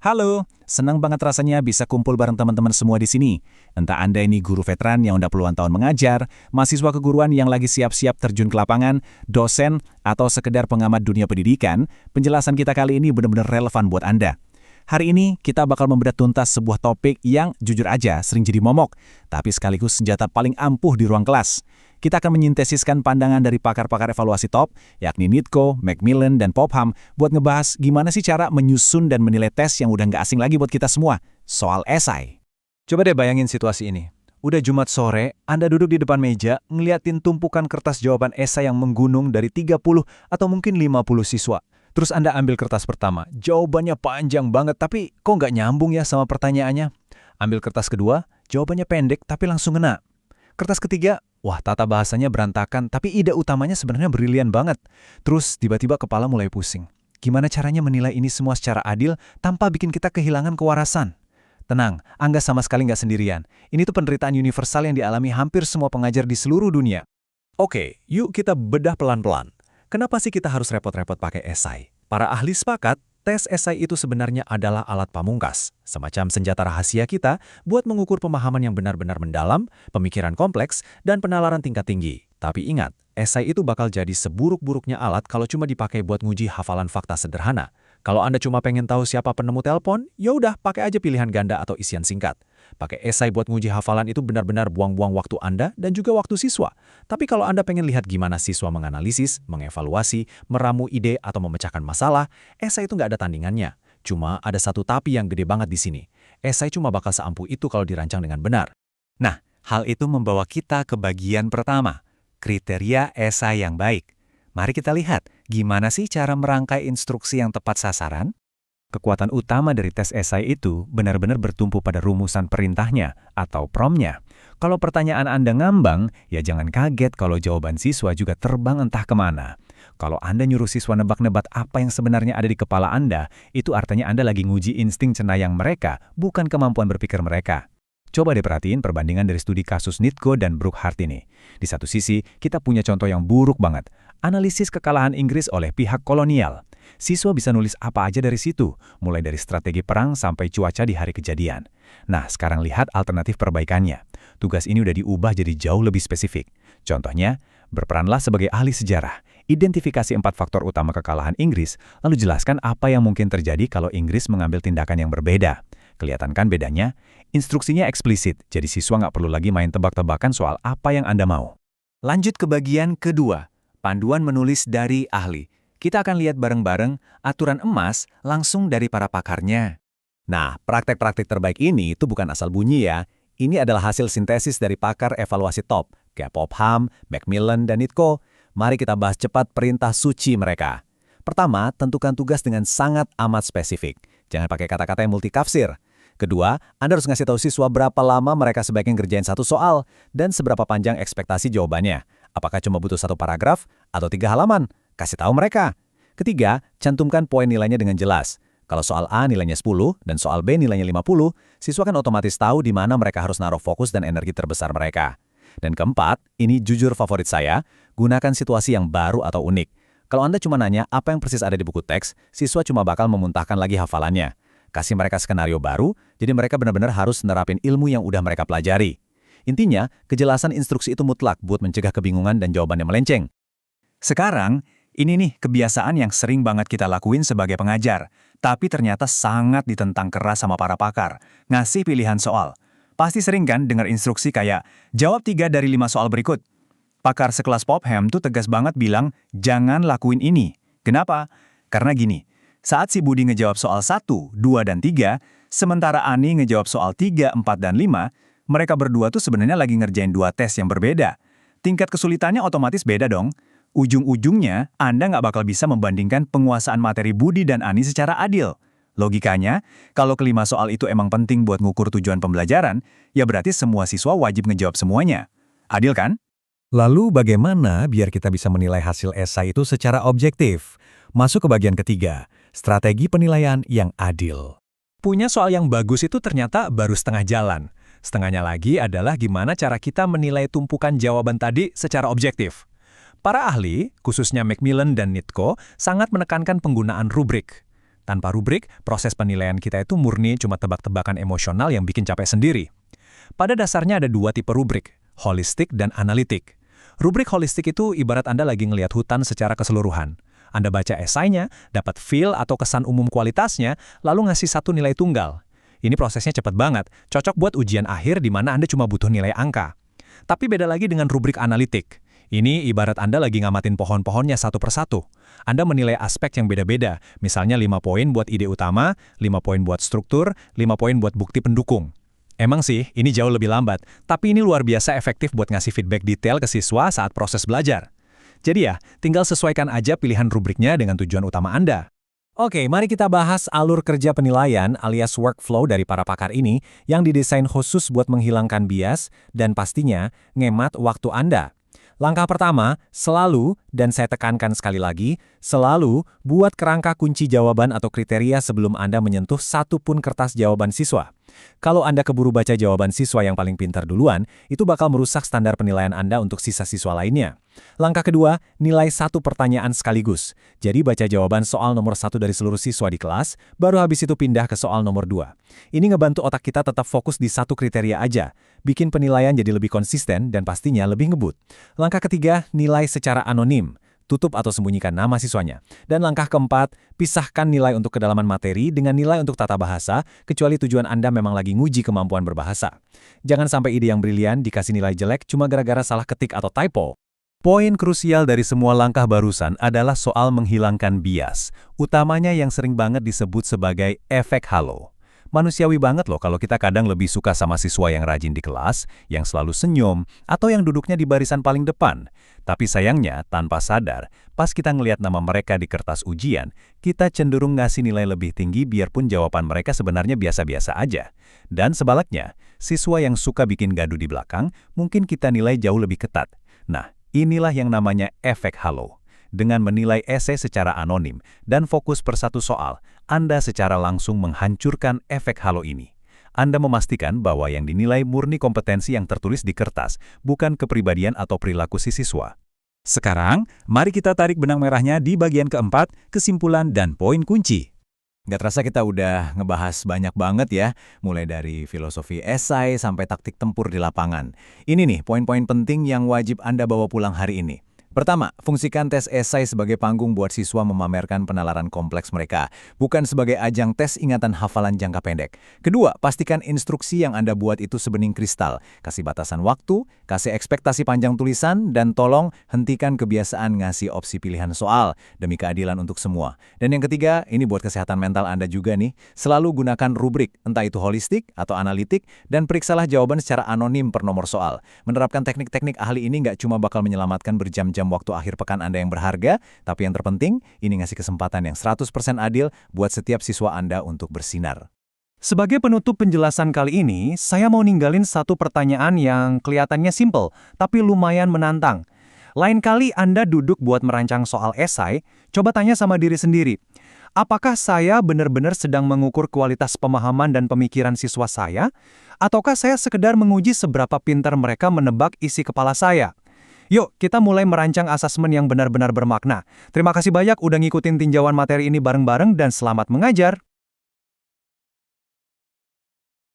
Halo, senang banget rasanya bisa kumpul bareng teman-teman semua di sini. Entah Anda ini guru veteran yang udah puluhan tahun mengajar, mahasiswa keguruan yang lagi siap-siap terjun ke lapangan, dosen, atau sekedar pengamat dunia pendidikan, penjelasan kita kali ini benar-benar relevan buat Anda. Hari ini kita bakal membedah tuntas sebuah topik yang jujur aja sering jadi momok, tapi sekaligus senjata paling ampuh di ruang kelas. Kita akan menyintesiskan pandangan dari pakar-pakar evaluasi top, yakni Nitko, Macmillan, dan Popham, buat ngebahas gimana sih cara menyusun dan menilai tes yang udah nggak asing lagi buat kita semua, soal esai. Coba deh bayangin situasi ini. Udah Jumat sore, Anda duduk di depan meja, ngeliatin tumpukan kertas jawaban esai yang menggunung dari 30 atau mungkin 50 siswa. Terus Anda ambil kertas pertama, jawabannya panjang banget tapi kok nggak nyambung ya sama pertanyaannya. Ambil kertas kedua, jawabannya pendek tapi langsung ngena. Kertas ketiga, wah tata bahasanya berantakan tapi ide utamanya sebenarnya brilian banget. Terus tiba-tiba kepala mulai pusing. Gimana caranya menilai ini semua secara adil tanpa bikin kita kehilangan kewarasan? Tenang, Angga sama sekali nggak sendirian. Ini tuh penderitaan universal yang dialami hampir semua pengajar di seluruh dunia. Oke, yuk kita bedah pelan-pelan. Kenapa sih kita harus repot-repot pakai esai? Para ahli sepakat, tes esai itu sebenarnya adalah alat pamungkas, semacam senjata rahasia kita buat mengukur pemahaman yang benar-benar mendalam, pemikiran kompleks, dan penalaran tingkat tinggi. Tapi ingat, esai itu bakal jadi seburuk-buruknya alat kalau cuma dipakai buat nguji hafalan fakta sederhana. Kalau Anda cuma pengen tahu siapa penemu telepon, ya udah pakai aja pilihan ganda atau isian singkat. Pakai esai buat nguji hafalan itu benar-benar buang-buang waktu Anda dan juga waktu siswa. Tapi kalau Anda pengen lihat gimana siswa menganalisis, mengevaluasi, meramu ide atau memecahkan masalah, esai itu nggak ada tandingannya. Cuma ada satu tapi yang gede banget di sini. Esai cuma bakal seampuh itu kalau dirancang dengan benar. Nah, hal itu membawa kita ke bagian pertama, kriteria esai yang baik. Mari kita lihat, gimana sih cara merangkai instruksi yang tepat sasaran? Kekuatan utama dari tes esai itu benar-benar bertumpu pada rumusan perintahnya atau promnya. Kalau pertanyaan Anda ngambang, ya jangan kaget kalau jawaban siswa juga terbang entah kemana. Kalau Anda nyuruh siswa nebak-nebak apa yang sebenarnya ada di kepala Anda, itu artinya Anda lagi nguji insting cenayang mereka, bukan kemampuan berpikir mereka. Coba deh perhatiin perbandingan dari studi kasus Nitko dan Brookhart ini. Di satu sisi, kita punya contoh yang buruk banget. Analisis kekalahan Inggris oleh pihak kolonial. Siswa bisa nulis apa aja dari situ, mulai dari strategi perang sampai cuaca di hari kejadian. Nah, sekarang lihat alternatif perbaikannya. Tugas ini udah diubah jadi jauh lebih spesifik. Contohnya, berperanlah sebagai ahli sejarah. Identifikasi 4 faktor utama kekalahan Inggris, lalu jelaskan apa yang mungkin terjadi kalau Inggris mengambil tindakan yang berbeda. Kelihatan kan bedanya? Instruksinya eksplisit, jadi siswa nggak perlu lagi main tebak-tebakan soal apa yang Anda mau. Lanjut ke bagian kedua, panduan menulis dari ahli. Kita akan lihat bareng-bareng aturan emas langsung dari para pakarnya. Nah, praktek-praktek terbaik ini itu bukan asal bunyi ya. Ini adalah hasil sintesis dari pakar evaluasi top, kayak Popham, Macmillan, dan Nitko. Mari kita bahas cepat perintah suci mereka. Pertama, tentukan tugas dengan sangat amat spesifik. Jangan pakai kata-kata yang multikafsir. Kedua, Anda harus ngasih tahu siswa berapa lama mereka sebaiknya ngerjain satu soal dan seberapa panjang ekspektasi jawabannya. Apakah cuma butuh 1 paragraf atau 3 halaman? Kasih tahu mereka. Ketiga, cantumkan poin nilainya dengan jelas. Kalau soal A nilainya 10 dan soal B nilainya 50, siswa kan otomatis tahu di mana mereka harus naruh fokus dan energi terbesar mereka. Dan keempat, ini jujur favorit saya, gunakan situasi yang baru atau unik. Kalau Anda cuma nanya apa yang persis ada di buku teks, siswa cuma bakal memuntahkan lagi hafalannya. Kasih mereka skenario baru, jadi mereka benar-benar harus nerapin ilmu yang udah mereka pelajari. Intinya, kejelasan instruksi itu mutlak buat mencegah kebingungan dan jawabannya melenceng. Sekarang, ini nih kebiasaan yang sering banget kita lakuin sebagai pengajar, tapi ternyata sangat ditentang keras sama para pakar, ngasih pilihan soal. Pasti sering kan dengar instruksi kayak, jawab 3 dari 5 soal berikut. Pakar sekelas Popham tuh tegas banget bilang, jangan lakuin ini. Kenapa? Karena gini, saat si Budi ngejawab soal 1, 2, dan 3, sementara Ani ngejawab soal 3, 4, dan 5, mereka berdua tuh sebenarnya lagi ngerjain 2 tes yang berbeda. Tingkat kesulitannya otomatis beda dong. Ujung-ujungnya, Anda nggak bakal bisa membandingkan penguasaan materi Budi dan Ani secara adil. Logikanya, kalau kelima soal itu emang penting buat ngukur tujuan pembelajaran, ya berarti semua siswa wajib ngejawab semuanya. Adil kan? Lalu bagaimana biar kita bisa menilai hasil esai itu secara objektif? Masuk ke bagian ketiga, strategi penilaian yang adil. Punya soal yang bagus itu ternyata baru setengah jalan. Setengahnya lagi adalah gimana cara kita menilai tumpukan jawaban tadi secara objektif. Para ahli, khususnya Macmillan dan Nitko, sangat menekankan penggunaan rubrik. Tanpa rubrik, proses penilaian kita itu murni cuma tebak-tebakan emosional yang bikin capek sendiri. Pada dasarnya ada dua tipe rubrik, holistik dan analitik. Rubrik holistik itu ibarat Anda lagi ngelihat hutan secara keseluruhan. Anda baca esainya, dapat feel atau kesan umum kualitasnya, lalu ngasih satu nilai tunggal. Ini prosesnya cepat banget, cocok buat ujian akhir di mana Anda cuma butuh nilai angka. Tapi beda lagi dengan rubrik analitik. Ini ibarat Anda lagi ngamatin pohon-pohonnya satu persatu. Anda menilai aspek yang beda-beda, misalnya 5 poin buat ide utama, 5 poin buat struktur, 5 poin buat bukti pendukung. Emang sih, ini jauh lebih lambat, tapi ini luar biasa efektif buat ngasih feedback detail ke siswa saat proses belajar. Jadi ya, tinggal sesuaikan aja pilihan rubriknya dengan tujuan utama Anda. Oke, mari kita bahas alur kerja penilaian alias workflow dari para pakar ini yang didesain khusus buat menghilangkan bias dan pastinya ngemat waktu Anda. Langkah pertama, selalu, dan saya tekankan sekali lagi, selalu buat kerangka kunci jawaban atau kriteria sebelum Anda menyentuh satu pun kertas jawaban siswa. Kalau Anda keburu baca jawaban siswa yang paling pintar duluan, itu bakal merusak standar penilaian Anda untuk sisa siswa lainnya. Langkah kedua, nilai satu pertanyaan sekaligus. Jadi baca jawaban soal nomor 1 dari seluruh siswa di kelas, baru habis itu pindah ke soal nomor 2. Ini ngebantu otak kita tetap fokus di satu kriteria aja, bikin penilaian jadi lebih konsisten dan pastinya lebih ngebut. Langkah ketiga, nilai secara anonim. Tutup atau sembunyikan nama siswanya. Dan langkah keempat, pisahkan nilai untuk kedalaman materi dengan nilai untuk tata bahasa, kecuali tujuan Anda memang lagi nguji kemampuan berbahasa. Jangan sampai ide yang brilian dikasih nilai jelek cuma gara-gara salah ketik atau typo. Poin krusial dari semua langkah barusan adalah soal menghilangkan bias, utamanya yang sering banget disebut sebagai efek halo. Manusiawi banget loh kalau kita kadang lebih suka sama siswa yang rajin di kelas, yang selalu senyum, atau yang duduknya di barisan paling depan. Tapi sayangnya, tanpa sadar, pas kita ngelihat nama mereka di kertas ujian, kita cenderung ngasih nilai lebih tinggi biarpun jawaban mereka sebenarnya biasa-biasa aja. Dan sebaliknya, siswa yang suka bikin gaduh di belakang, mungkin kita nilai jauh lebih ketat. Nah, inilah yang namanya efek halo. Dengan menilai esai secara anonim dan fokus per satu soal, Anda secara langsung menghancurkan efek halo ini. Anda memastikan bahwa yang dinilai murni kompetensi yang tertulis di kertas, bukan kepribadian atau perilaku si siswa. Sekarang, mari kita tarik benang merahnya di bagian keempat, kesimpulan dan poin kunci. Nggak terasa kita udah ngebahas banyak banget ya, mulai dari filosofi esai sampai taktik tempur di lapangan. Ini nih poin-poin penting yang wajib Anda bawa pulang hari ini. Pertama, fungsikan tes esai sebagai panggung buat siswa memamerkan penalaran kompleks mereka, bukan sebagai ajang tes ingatan hafalan jangka pendek. Kedua, pastikan instruksi yang Anda buat itu sebening kristal. Kasih batasan waktu, kasih ekspektasi panjang tulisan, dan tolong hentikan kebiasaan ngasih opsi pilihan soal demi keadilan untuk semua. Dan yang ketiga, ini buat kesehatan mental Anda juga nih, selalu gunakan rubrik, entah itu holistik atau analitik, dan periksalah jawaban secara anonim per nomor soal. Menerapkan teknik-teknik ahli ini nggak cuma bakal menyelamatkan berjam-jam waktu akhir pekan Anda yang berharga, tapi yang terpenting, ini ngasih kesempatan yang 100% adil buat setiap siswa Anda untuk bersinar. Sebagai penutup penjelasan kali ini, saya mau ninggalin satu pertanyaan yang kelihatannya simple, tapi lumayan menantang. Lain kali Anda duduk buat merancang soal esai, coba tanya sama diri sendiri, apakah saya benar-benar sedang mengukur kualitas pemahaman dan pemikiran siswa saya? Ataukah saya sekedar menguji seberapa pintar mereka menebak isi kepala saya? Yuk, kita mulai merancang asesmen yang benar-benar bermakna. Terima kasih banyak udah ngikutin tinjauan materi ini bareng-bareng dan selamat mengajar!